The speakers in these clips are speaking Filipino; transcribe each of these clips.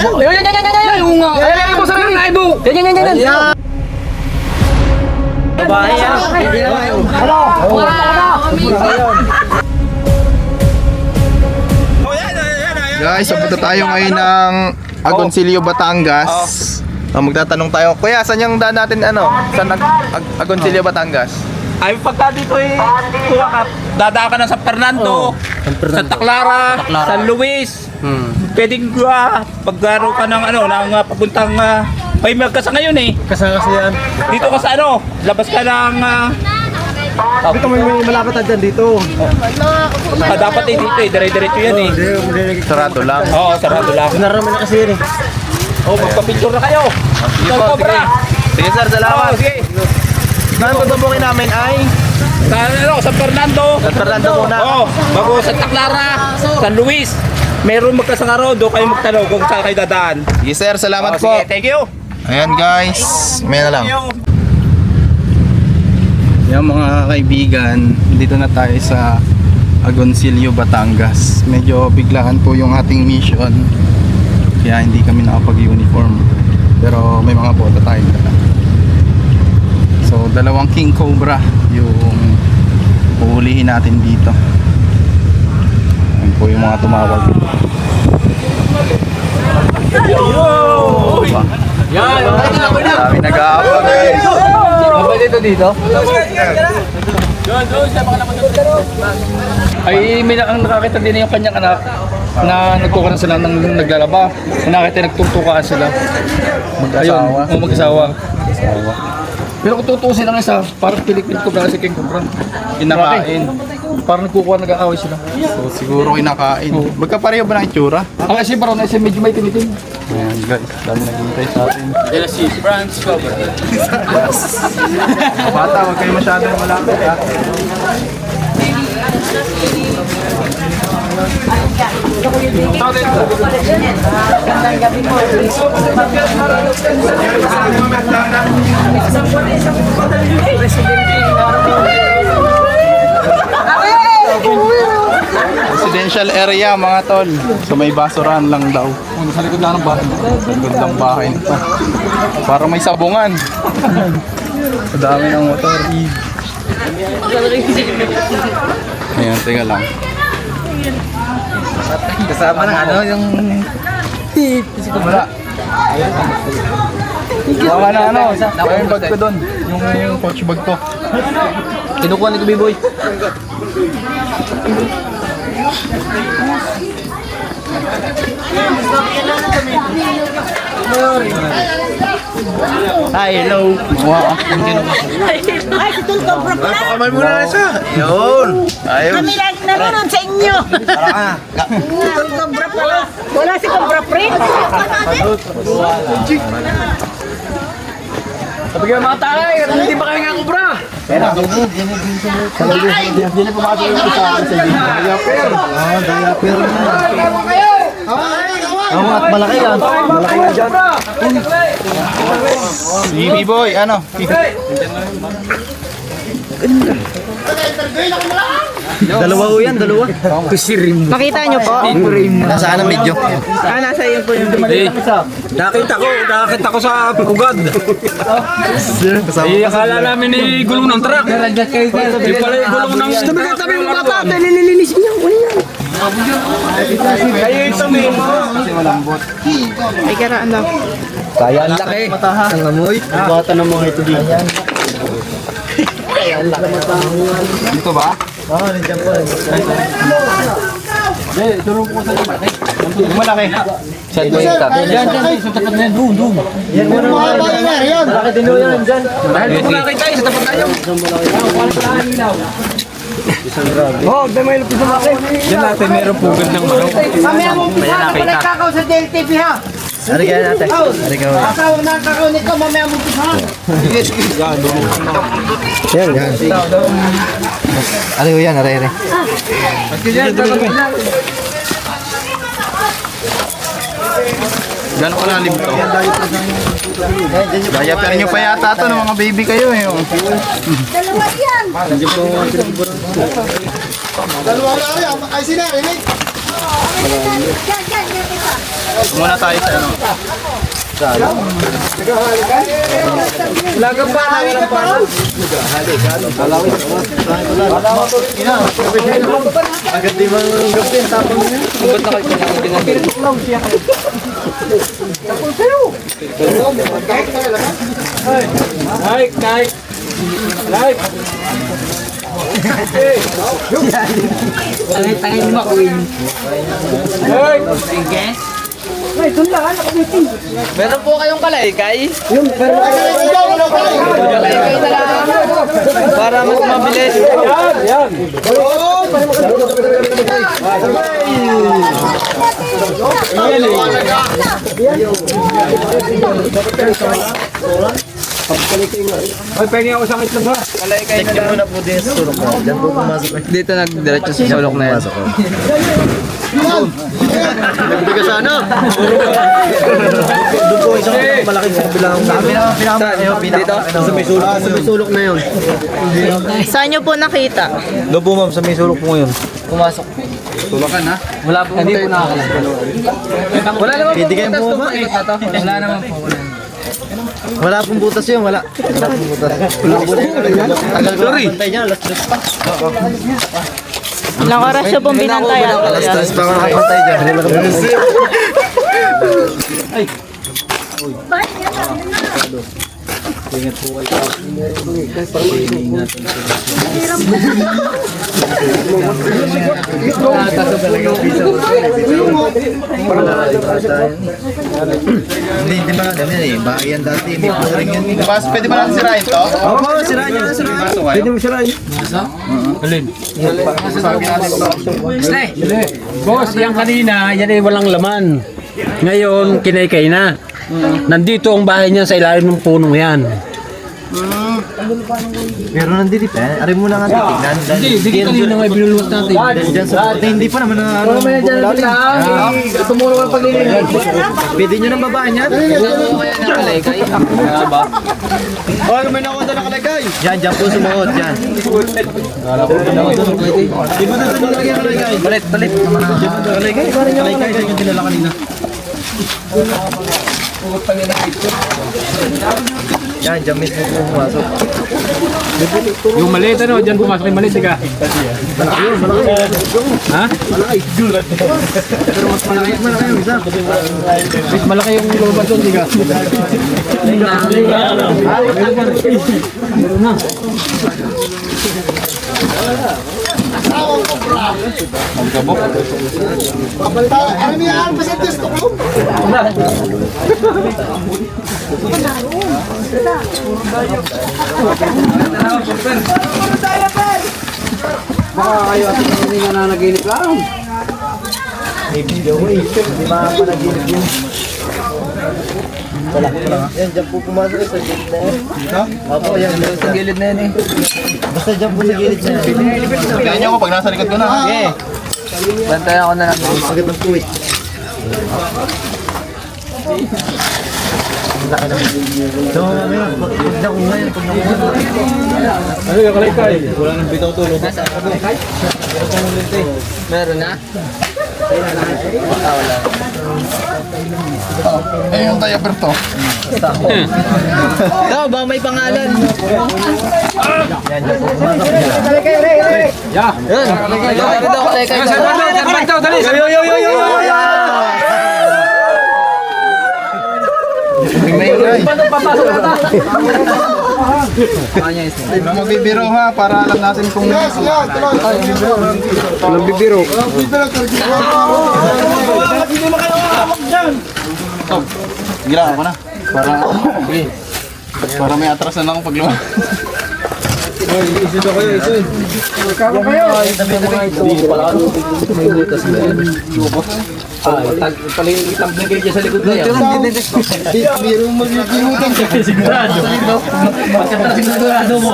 Yan, yung ayan mo sa rin na ibo. Yan. Babae yan. Guys, papunta tayo ngayon ng Agoncillo, Batangas. Magtatanong tayo, kuya, saan yung daan natin Saan Agoncillo, Batangas? Ay, pagka dito kuha ka, dadaan ka na sa Fernando, Santa Clara, San Luis. Pwedeng paglaro ka ng papuntang may magkasa ngayon eh. Kasama kasi yan. Dito ka sa labas ka ng Dito may malapit na dyan dito. dapat dito dire-diretso yan eh. Sarado lang. Oo, sarado lang. Naraman na kasi yan eh. Magpa-picture na kayo. Sige po, sige. Sige sir, salamat. Sige. Saan tutubukin namin ay? San Fernando. San Fernando muna. Oo, bago Santa Clara, San Luis. Meron magkasangaro, doon kayo magtanong kung saan kayo dadaan. Sige sir, salamat po. Sige, thank you. Ayan guys, may na lang. Thank you. Yan mga kaibigan, dito na tayo sa Agoncillo, Batangas. Medyo biglaan po yung ating mission, kaya hindi kami nakapag-uniform. Pero may mga bota tayo dala. So dalawang King Cobra yung uulihin natin dito. Ayan po yung mga tumawag. Yan, Kami nag-aabang guys. dito. Ay, may nakakita din yung kanyang anak na nagkukunan sila ng naglalaba. Nakita nagtutukaan sila. Mag-asawa. Ayun, mag-asawa. Pero kung tutuusin lang isa, parang pilik-pilik ko ba si King Cobra. Kinakain. Parang nagkukuha, nag-aaway sila. So siguro kinakain. Magkapareho ba ng itsura? Ang kasi parang nasa medyo may tinitin. Ayan guys, dami naghintay sa atin. Yan si Franz Cobra. Bata, huwag kayo masyadong malapit ha. Residential area mga tol. So may basurahan lang daw. Sa likod lang ng bahay. Sa likod ng bahay nito. Para may sabungan. Sa dami ng motor. Ayan, teka lang. Kasama ng yung... Wala. Wala na yung bag ko doon. Yung coach bag ko. Kinukuha ni Kubiboy. Hi, hello. Wow. Ay, si Tul Cobra pala. Kamay muna na siya. Yun. Ayos. Kami lang nanonood sa inyo. Tul Cobra pala. Wala si Cobra Print. Sabi kayo mga takay, hindi ba kayo nga Cobra? At malaki yan. Malaki yan dyan. Baby boy, ano? Dalawa ho yan, dalawa. Makita nyo po. Nasaan ang medyo? Nasa iyo po yung Nakita ko sa pugad. Akala namin ni gulong ng truck. Di pala yung gulong ng truck. tabi mo bata. Nililinis niyo. Kayo ito may Kasi malambot. Ay, karaan daw. Kaya ang laki. Ang amoy. Bata ng mga ito dito. Dito ba? Oo, nandiyan po. Yung malaki. Saan ko yung tabi? Yan, sa tapat na yan. Doon. Yan mo naman. Malaki din ho yan dyan. Dahil kung makakita tayo, sa tapat tayo. Oo, dahil may lupis na malaki. Yan natin, meron pugad ng manok. Mamaya mong pisa. Nagkakaw sa DLTV ha. Ari kaya natin. Ari kaya natin. Asawa na kakaw nito. Mamaya mong pisa. Yan, yan. Ari ho yan, ari. Gano'n kalalim to? Diaper nyo pa yata ito ng mga baby kayo eh. Oh. Dalawa yan. Dalawa na yan, ay sila, Rinig. Yan, isa. Muna tayo sa ano. Lagang pa, lagang pa. Agad di mang gapin, tapos niya. Ba't na kayo pinagin? Tangin mo ako yun. Meron po kayong kalaykay? Kalaykay na lang. Para mas mabilis. Kalaykay na muna po din sa sulok na. Diyan po pumasok. Dito nagdiretso sa sulok na yan. Nagbiga sa ano? Doon po isang malaking sa kabilang. Dito? Sa may sulok. Sa may sulok na yun. Saan nyo po nakita? Doon po ma'am, sa may sulok po ngayon. Pumasok. Sulakan ha? Wala po. Hindi po nakakalas. Wala naman po. Pwede kayong butas bumaba, to. Wala naman po. Wala pong butas yun, wala. Wala pong butas. Tagal ko lang pantay niya, alas 3 pa. Ilang oras siya pong binantayan? Alas 3 pa ako nakapantay dyan. Hindi ba natin yan eh. Bahayan dati, may flooring yan. Mas pwede ba natin sirain to? Oo, sirain niya. Pwede mo sirain. Boss, yung kanina, yan ay walang laman. Ngayon, kinaykay na. Nandito ang bahay niya sa ilalim ng punong yan. Pero nandito pa, ari mo na nga titignan. Hindi kanina nga binulot natin. Diyan sa hindi pa naman na ano. Tumulong ang paglilinis. Pwede nyo nang babaan yan? Oo, kaya na kalaykay. Oh, may nakuha na kalagay. Diyan po sumuot, dyan. Di ba natin nalagay ang kalagay? Palit. Kalagay sa yung dinala kanina. Diyan mismo po pumasok. Yung maliit ano, dyan pumasok yung maliit, ka. Ha? Pero mas malaki yung isa. Mas malaki yung lumabas doon, ka. Baka kayo at hindi nga nanaginip lang. May video eh. Di ba panaginip yun? Yan, dyan po pumasok sa gilid na yan. Opo, yan. Sa gilid na yan eh. Basta dyan po sa gilid na yan. Kaya niyo ako pag nasa likod ko na. Okay. Bantayan ako na lang. Agad ng tuwit. So, pag na ko ngayon, pag nakuha. Ano yung kalaykay? Wala nang bitaw tulog. Meron na? Wala. Eh, yung diaper to. Ikaw, ba may pangalan? Yan, dyan po pumasok. Yeah. Yun. Ito daw kalaykay. Sarbanto, dali. Magbibiro ha, para alam natin kung... Walang bibiro. Gilaan ko na. Para may atras na lang pag lumang. Palingitang bigay dyan sa likod na yan. Biro mo magiging Sigurado. Sigurado mo.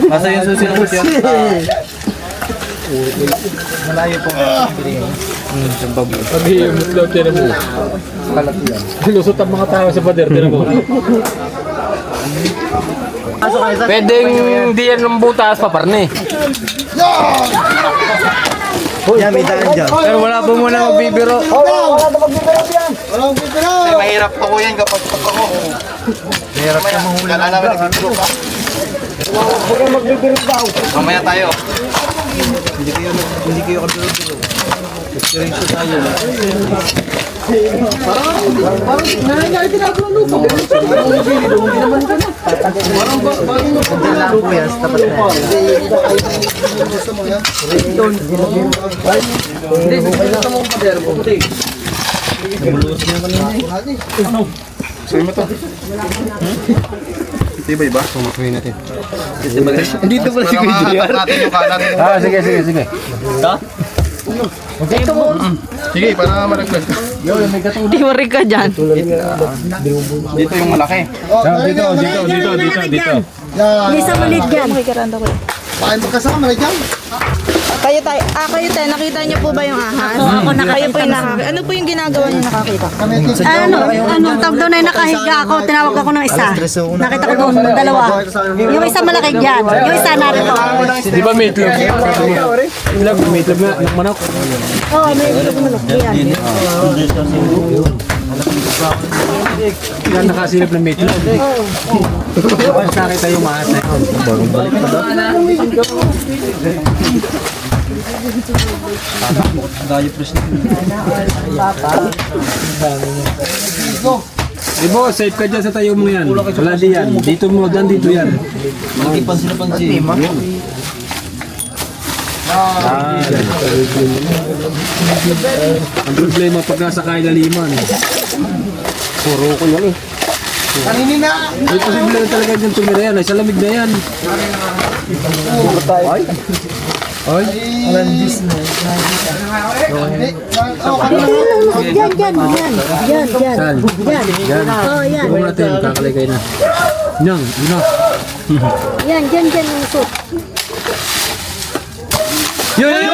Masa yung susunod yan? Malayo po. Pag-iimot lang, tinan mo. Lusot ang mga tao sa pader, tinan mo. Pwedeng di yan ng butas, paparni. Yan, may daan dyan. Pero wala po muna magbibiro. Ay, mahirap po yan kapag ako. Mahirap ka mahuli. Kala namin nagbibiro ka. Mamaya tayo. Hindi kayo kabiro-biro. Experience tayo. Sa'yo mo to. Tibay ba? Dito pala si Kuya Mahahatak natin yung kanan. Sige. Sige, para malaglag ka. Di wari ka dyan. Dito yung malaki. Dito. Isa malit dyan. Kayo tayo, nakita niyo po ba yung ahas? Ako kayo po yung nakakita. Ano po yung ginagawa niyo nakakita? Tawag doon ay nakahiga ako, tinawag ako ng isa. Nakita ko doon, dalawa. Yung isa malaki dyan, yung isa narito. Di ba may itlog? May itlog nga, ng manok. Oo, may itlog manok. Yan. Yan nakasilip ng may itlog. Once nakita yung maas na yun. Ibo, safe ka dyan sa tayo mo yan. Wala di yan. Dito mo, dito yan. Pansin. Ang problema pag nasa kailaliman. Puro ko yan eh. May posible na talaga dyan tumira yan. Ay, sa lamig na yan. Ay? Yan. Saan? Yan. Oo, yan. Tignan natin, kakaligay na. Yan. Yan, yung usok. Ayan,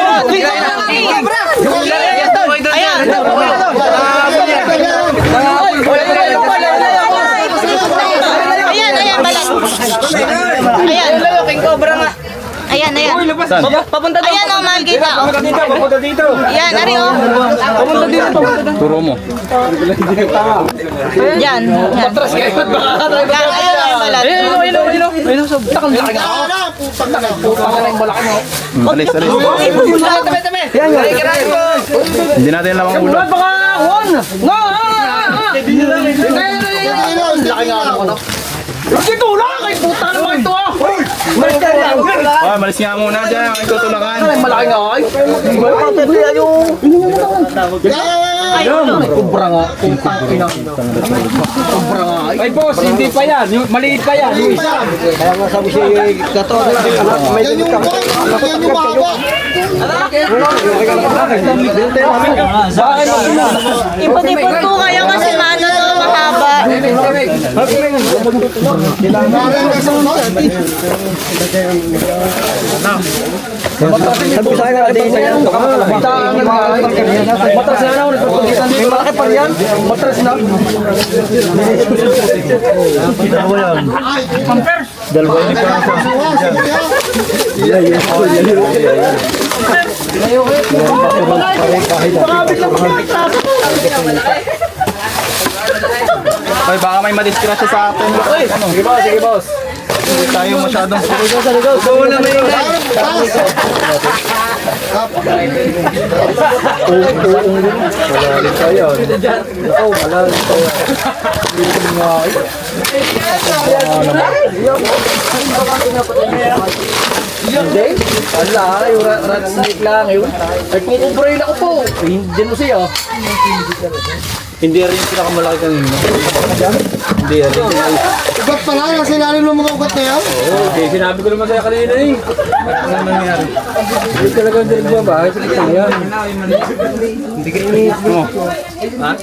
balat. Ayan. King cobra nga. Ayan. Papunta doon. Ayan, makikita. Papunta dito. Ayan, ari o. Turo mo. Yan. Patras kayo. Ayan, balat. Alis. Hindi natin lamang ulo. Oh, malis nga muna dyan. Ang tutulakan. Ay boss, hindi pa yan. Maliit pa yan. Yung isa. Kaya nga sabi siya yung Ipot-ipot po kayo kasi maano to, mahaba. Sabi sa akin, di yan. Matras na ako. May malaki pa yan. Matras na. Dalawa yan. Ay, baka may madiskrasya sa atin. Sige boss. Hindi tayo masyadong... Ikaw na may Hindi. Ala, yung rat snake lang yun. Ay, kukubrain ako po. Hindi mo siya. Hindi rin yung pinakamalaki kanina. Hindi rin. Ba't pala? Nasa ilalim ng mga ugat na yan? Oo, sinabi ko naman sa'yo kanina eh. Ano nangyari? Hindi talaga hindi ba? Sa kita yan. Hindi kayo. Ha?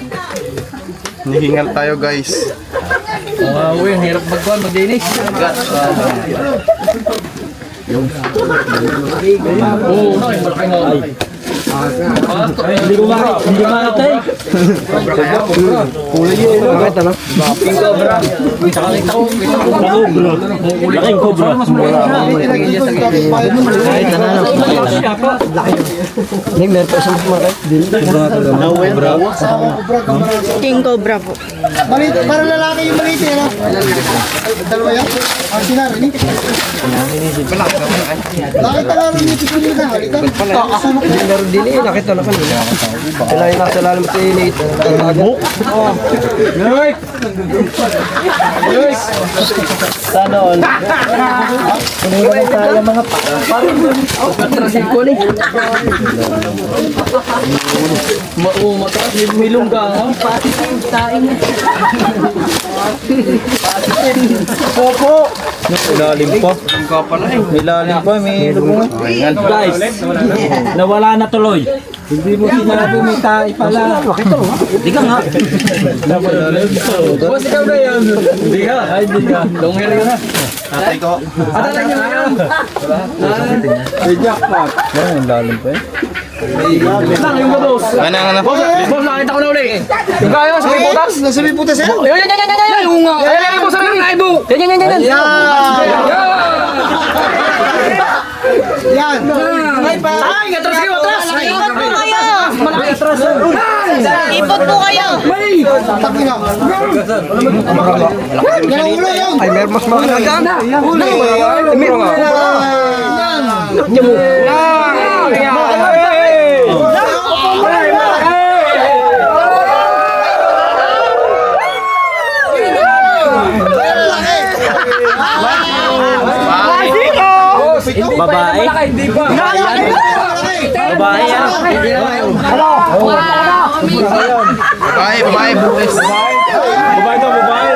Hihingal tayo, guys. Uy, ang hirap mag-dinis. Oo, malaki nga. Hindi ko makatay. Laking cobra. King Cobra po. Maliit, para lalaki yung maliit eh, no? Dalawa yan? Sinari. Bakit talaga rin yung tikulin na? Halika. Ilalim pa. Ilalim pa, may lubungan. Guys, nawala na tuloy. Hindi mo sinabi may tae pala. Hindi ka nga. Boss, ikaw na yan. Hindi ka. Ay, hindi ka. Long hair yun ha. Tatay ko. Atala niyo yan. May jackpot. Ang lalim pa eh. Lang yung boss. Ano? Boss, nakita ko na uli. Yung kaya sa may butas. Nasa may putas eh? Yan. Yung Yan, boss, ano yung naibo? Yan. Yan! Ay, atras kayo, atras. Ipot po kayo! Malaki atras. Ipot po kayo! Takin na! Yan ang ulo yun! Ay, meron mas mga nagana! Ulo! Meron nga! Babae? Babae yan. Babae, bukas. Babae daw, babae.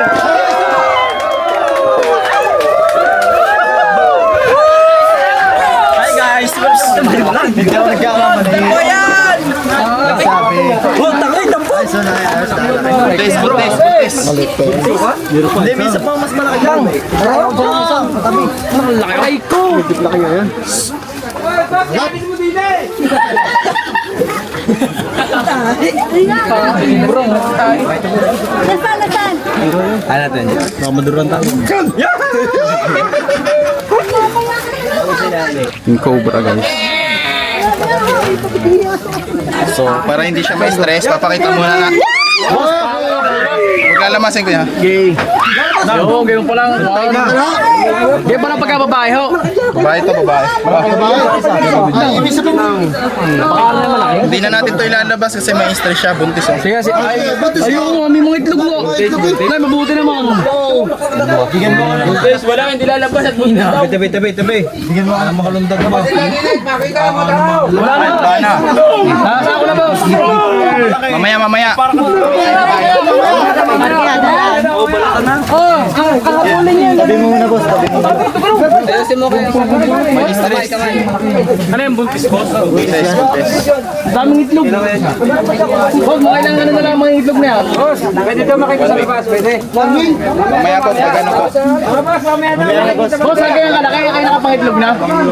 Hi guys! Hindi ako nagkakamali. Oh, tangay na po! Butis. Hindi, minsan pa mas malaki lang. Ay ko! Nasaan? Ano natin? Baka maduran tayo. Yung cobra guys. So, para hindi siya may stress, papakita muna na. Huwag lalamasin ko yan. Oo, ganyan pa lang. Ganyan pa lang pagkababae ho. Babae to, babae. Ay, ibig sabihin Hindi na natin to ilalabas kasi may stress siya, buntis oh. Sige, sige. Ayun, may mga itlog mo. Ay, mabuti naman. Guys, wala hindi lalabas at muna. Tabi. Bigyan mo ang makalundag na ba? Wala na. Wala na. Nasa ako na, boss. Mamaya. Tabi mo muna boss, tabi mo muna. May stress. Ano yung buntis, boss? Buntis. Daming itlog. Boss, mga ilang ano na lang mga itlog na yan. Boss, pwede daw makita sa labas, pwede. Mamaya po, pag ano po. Boss, kaya kayo nakapangitlog na?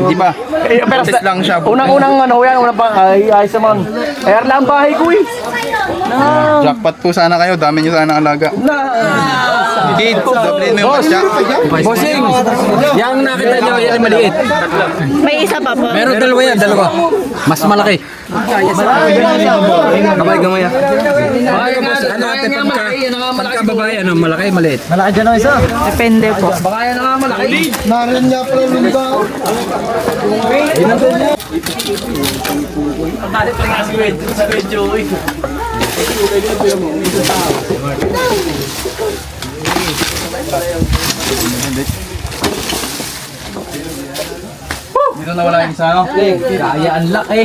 Di ba? Buntis lang siya. Unang ano yan, unang pa, ay naman. Ayar lang ang bahay ko eh. Jackpot po sana kayo, dami nyo sana alaga. Kids, doble mo yung pasya. Bossing, yung nakita nyo, yan maliit. May isa pa po. Meron dalawa yan, dalawa. Mas malaki. Gamay ah. Ano natin pagka babae, ano, malaki, maliit. Malaki dyan ang isa. Depende po. Baka yan nga malaki. narin niya pala yung lugaw. Dito na wala yung isa, no? Kaya ang laki.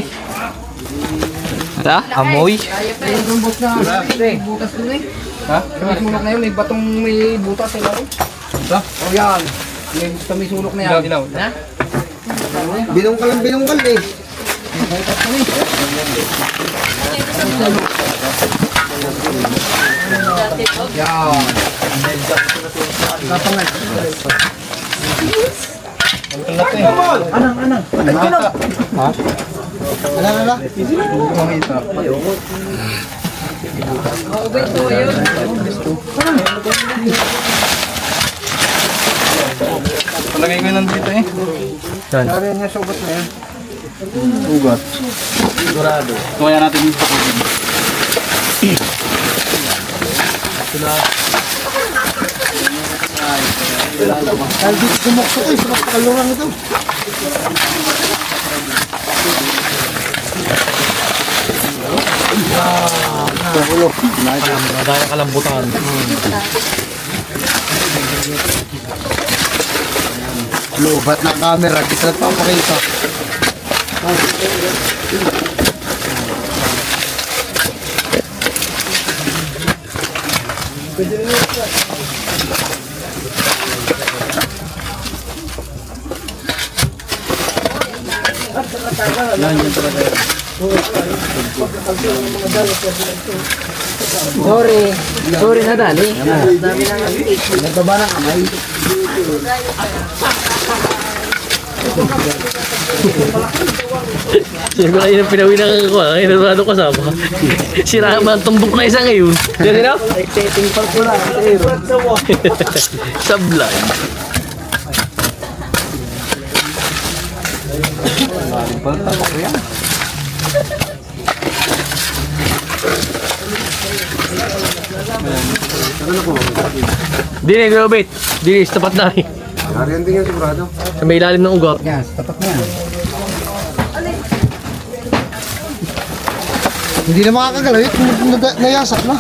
Amoy. Binungkal eh. Ala. Makita. Palagay ko yun nandito eh. Saan? Ugat. Sigurado. Kaya natin yung pakutin. Dahil dito sumukso eh, sa pagkalurang ito. Madaya kalambutan. Lubat ng camera, di ka nagpapakita. Sorry na dali. Siguro kayo yung pinawin ng ako, inurado kasama. Sira ba ang tumbok na isa ngayon? Yan na? Setting pa ko lang. Sablay. Dini, grobit. Dini, tapat na rin. Ariyan din yan sigurado. Sa may ilalim ng ugot. Yan, tapat na yan. Hindi na makakagalaw yun, nayasak na.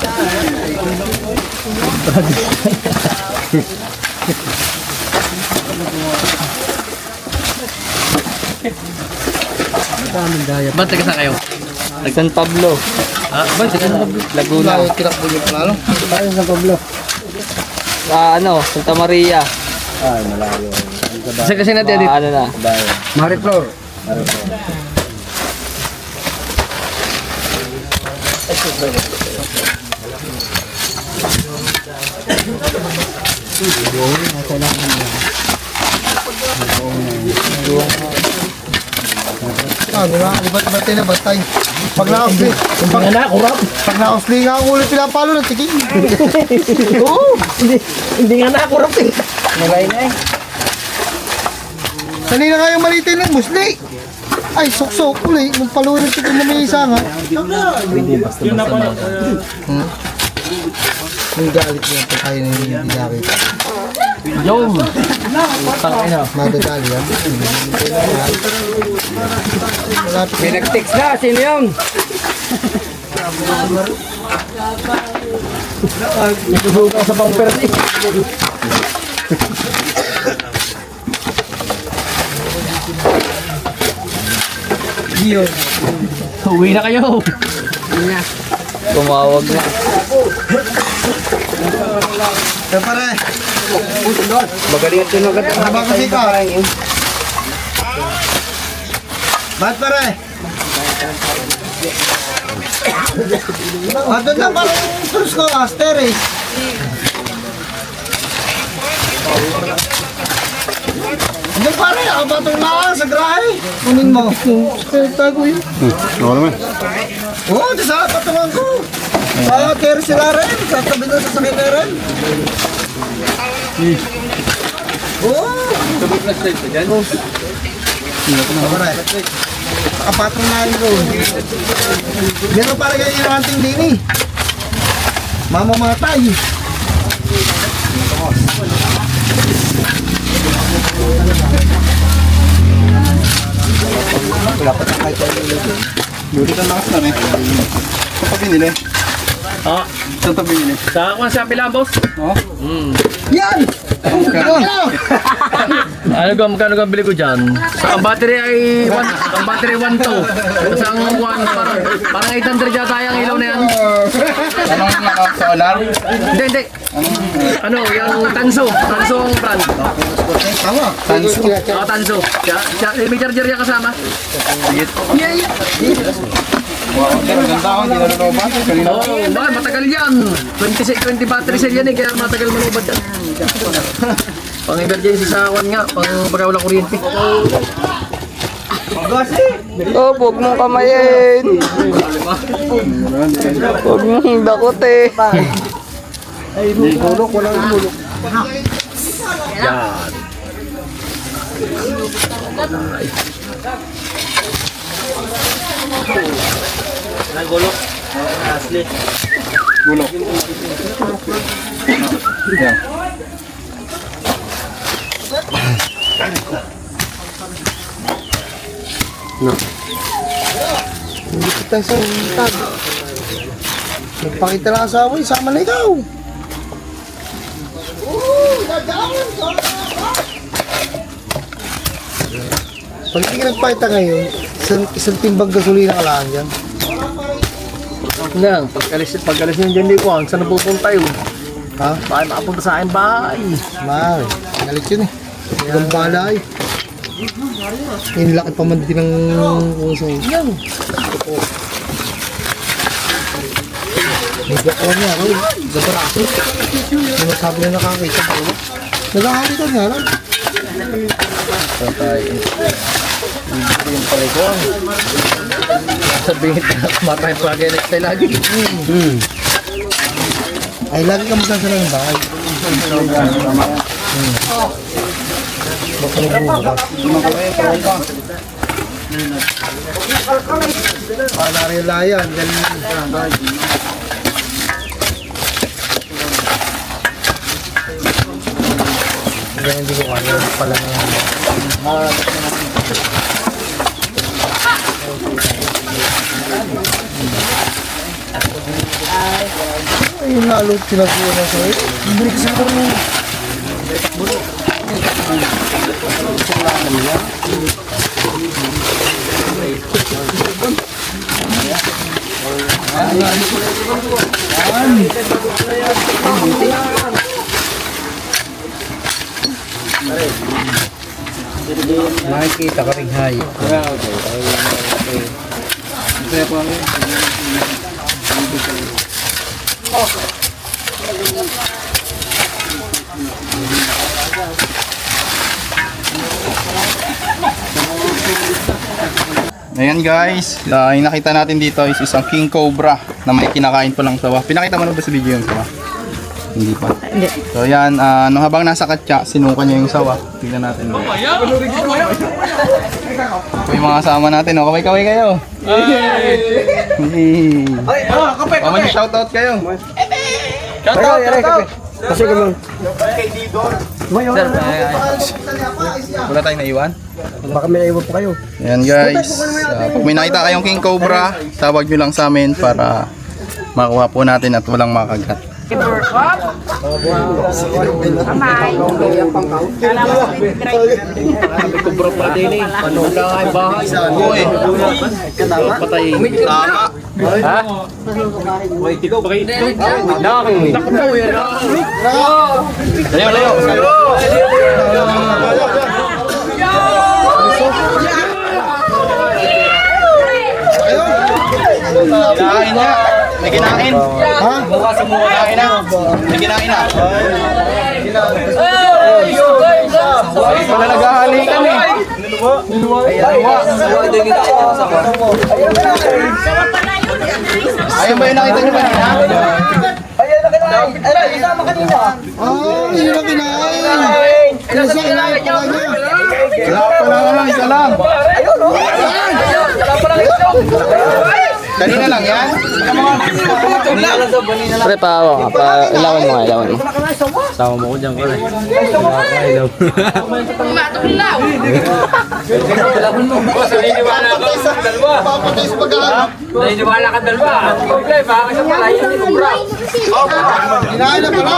Ba't taga saan kayo? San Pablo. Ah, ba't taga San Pablo? Laguna. Tinakbo yung panalo. Tayo sa Pablo. Santa Maria. Saan kasi natin edit? Ano na? Mariflor. Di ba? Iba't-ibatay na batay. Pag na-ausli, pag na-ausli nga ang ulit pinapalo ng tiking. Oo. Hindi nga nakurap eh. Sanay na nga yung malitin ng musli. Ay, sok-sok uli. Nung palo ng tiking na may isa nga. Yung galit niya pag tayo na hindi nakita. Yom! Tangina. Madadali yan. May nag-text na. Sino yun? Nagsusuka sa pang-perdi. Uwi na kayo. Tumawag na. Kaya pare, Magaling at tinagat. ano ba kasi ka? Ba't pare? Doon lang parang terus ko, aster eh. Hindi pare, nakabatong na sa grahe. Kunin mo. Tago yun. Oo naman. Oo, di sa patungan ko. Sa carry sila rin, sa tabi na sa sakit na rin. Oo. Pare, nakapatong na rin ko. Ganun pala ganyan yung hunting din eh. Mamamatay. Buti ka lakas na eh. Saan pa pinili? Ah, Saan pa pinili? sa ako sa pila, boss. Yan! Ano ka, magkano ka bili ko dyan? Sa ang battery ay ang battery 1 to. Sa ang 1, parang 800 yata yung ilaw na yan. Anong sa alarm? Hindi. Ano, yung Tanso. Tanso ang brand. Tama. Oh, Tanso. May charger yan kasama. Ganda ako, hindi nalulobat. Kanina Oo, bakit matagal yan. 20 battery cell yan eh, kaya matagal manubad yan. Pang emergency sa awan nga, pang pagkawala kuryente. Oh, huwag mong kamayin. Huwag mong dakote. Bulok, walang bulok. Gulok. Yan. Hindi kita sa tag. Magpakita lang asawa, isama na ikaw. Pag hindi ka nagpakita ngayon, isang timbang gasolina ka lang dyan. Nang, pagkalis ng dyan di ko, saan na pupunta yun? Ha? Bakit makapunta sa akin bahay? Mahal. Nalit yun eh. Ibang balay. Yung laki pa man din ng kung sa'yo. Yan. May alam niya ako. Zabarato. Yung masabi na nakakita ko. Nagkakakita nga lang. Sabihin na, kumatay pa kayo next time lagi. Ay, lagi ka magkasala ng bahay. Baka nagbubukas. Narelayan. Ganyan hindi ko kaya pala na ayun lalo tinasuwa na sa'yo. Hindi kasi ko rin. Makikita ka rin hayop. Ayan guys, yung nakita natin dito is isang king cobra na may kinakain pa lang sawa. Pinakita mo na ba sa video yung sawa? Hindi pa. Hindi. So yan, habang nasa katsa, sinuka niya yung sawa. Tingnan natin. Ito yung mga kasama natin, oh. Kaway-kaway kayo. Hey. Mamaya shoutout kayo. Shoutout! Kasi ka lang. Wala tayong naiwan. Baka may naiwan pa kayo. Ayan guys, pag may nakita kayong king cobra, tawag nyo lang sa amin para makuha po natin at walang makagat. Kubro pa din eh. Ano ka ay bahay? Uy, Patay. tama. Ha? Wait, ikaw ba kayo? Nakakita ko yan. Layo, layo. Kinain na. May kinain. Ha? Kinain na. May kinain na. Wala naghahalikan eh. Ayun ba yung nakita nyo ba? Yun ang kinain. Isa kinain pala niya. Isa lang. Kanina lang yan. Pre, ilawan mo nga, ilawan mo. Sama mo ko dyan, pre. Papatay sa pagkakas. Naniniwala ka dalawa. Problema, baka sa palayan ni Kubra. Kinain na pala.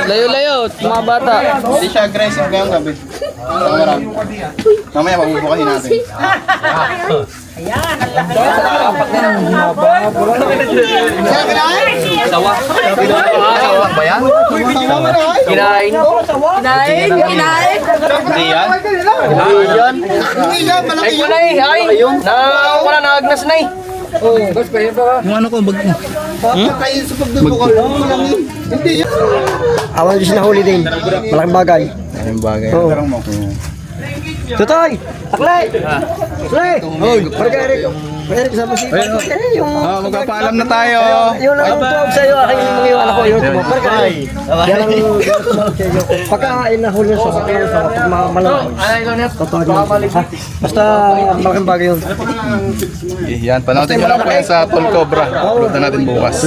Layo-layo, mga bata. Hindi siya aggressive ngayong gabi. Mamaya mabubukahin natin. Isa kinain? Sawa. Sawa ba yan? Tama mo na ay. Kinain. Hindi yan. Hindi yan, malaki Ay, yun. wala eh. Ay, wala na agnas na eh. Yung ano ko, bag mo. Papatayin sa pagdudukan. Walang yun. Hindi yan. Awan din na huli din. Malaking bagay. Ayun bagay. Oo. Tutoy! Taklay! Taklay! Hoy! Margaret! Margaret sa masip. Yung... Magpapaalam na tayo. Yung nangutog sa'yo, aking mga iwan ako yung tumo. Margaret! Yan ang pagkain na huli sa malaki. Totoo din. Basta malaking bagay yun. Yan, panoorin mo lang po yan sa Tol Cobra. Upload na natin bukas.